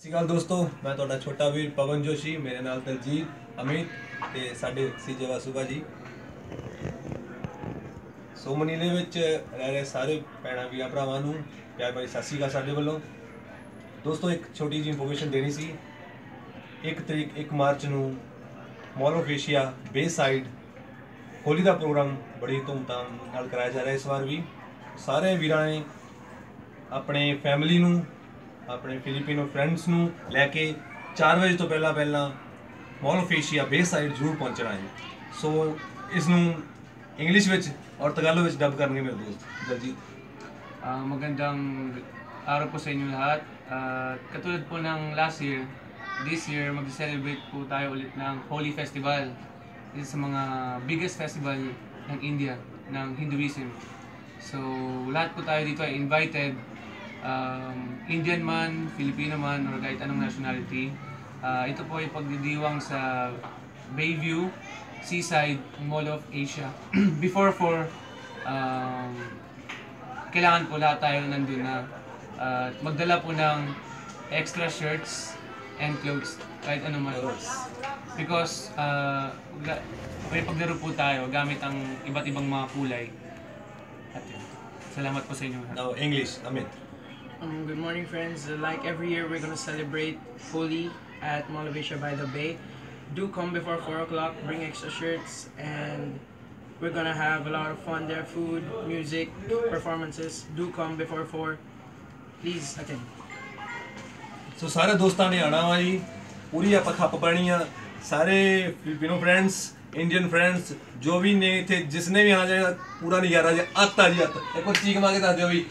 ਸਤਿ ਸ਼੍ਰੀ ਅਕਾਲ ਦੋਸਤੋ, मैं ਤੁਹਾਡਾ छोटा ਵੀਰ पवन जोशी, मेरे नाल दलजीत अमित ਤੇ ਸਾਡੇ ਸੀਜੇ ਵਾਸੂਗਾ ਜੀ। ਸੋ ਮਨੀਲੇ ਵਿੱਚ ਰਹਿ ਰਹੇ ਸਾਰੇ ਭੈਣਾਂ ਵੀਰਾਂ ਭਰਾਵਾਂ ਨੂੰ ਪਿਆਰ ਭਰੀ ਸਤਿ ਸ਼੍ਰੀ ਅਕਾਲ ਸਾਡੇ ਵੱਲੋਂ। ਦੋਸਤੋ ਇੱਕ ਛੋਟੀ ਜਿਹੀ ਇਨਫੋਰਮੇਸ਼ਨ ਦੇਣੀ ਸੀ। 1 ਮਾਰਚ ਨੂੰ ਮਾਲ ਆਫ ਏਸ਼ੀਆ ਬੇ ਸਾਈਡ ਹੋਲੀ ਦਾ ਪ੍ਰੋਗਰਾਮ ਬੜੀ ਧੂਮਧਾਮ ਨਾਲ ਕਰਾਇਆ ਜਾ ਰਿਹਾ। ਇਸ ਵਾਰ ਵੀ ਸਾਰੇ ਵੀਰਾਂ ਨੇ ਆਪਣੇ ਫੈਮਿਲੀ ਨੂੰ ਆਪਣੇ ਫਿਲੀਪੀਨੋ ਫਰੈਂਡਸ ਨੂੰ ਲੈ ਕੇ 4 ਵਜੇ ਤੋਂ ਪਹਿਲਾਂ ਮਾਲ ਆਫ ਏਸ਼ੀਆ ਬੇ ਸਾਈਡ ਜ਼ਰੂਰ ਪਹੁੰਚਣਾ ਹੈ। ਸੋ ਇਸ ਨੂੰ ਇੰਗਲਿਸ਼ ਵਿੱਚ ਔਰ ਤਾਗਾਲੋ ਵਿੱਚ ਡਬ ਕਰਨਗੇ ਮੇਰੇ ਦੋਸਤ Daljit. Magandang araw po sa inyo lahat. Katulad po ng last year, this year mag-celebrate po tayo ulit ng Holy Festival. Isa sa mga biggest festival ng India, ng Hinduism. So lahat po tayo dito ay invited, Indian man, Filipino man, or kahit anong nationality. Ito po ay pagdidiwang sa Bayview Seaside Mall of Asia. Before kailangan po lahat tayo nandun na magdala po ng extra shirts and clothes, kahit ano man. Because may paglaro po tayo gamit ang iba't ibang mga kulay. At yun. Salamat po sa inyo. Now English, Amit. Good morning, friends. Like every year, we're gonna celebrate Holi at Mall of Asia by the Bay. Do come before 4 o'clock. Bring extra shirts, and we're gonna have a lot of fun there. Food, music, performances. Do come before 4. Please attend. ਸੋ ਸਾਰੇ ਦੋਸਤਾਂ ਨੇ ਆਉਣਾ ਵਾ ਜੀ। ਪੂਰੀ ਆਪਾਂ ਖੱਪ ਪਾਣੀ ਆ। ਸਾਰੇ ਫਿਲੀਪੀਨੋ ਫਰੈਂਡਸ, ਇੰਡੀਅਨ ਫਰੈਂਡਸ ਜੋ ਵੀ ਨੇ ਇੱਥੇ, ਜਿਸਨੇ ਵੀ ਆਣਾ ਚਾਹੀਦਾ ਪੂਰਾ ਨਜ਼ਾਰਾ ਜੀ। ਅੱਤ ਆ ਜੀ ਅੱਤ। ਇੱਕ ਵਾਰ ਚੀਕ ਮਾਰ ਕੇ ਦੱਸ ਦਿਓ ਵੀ।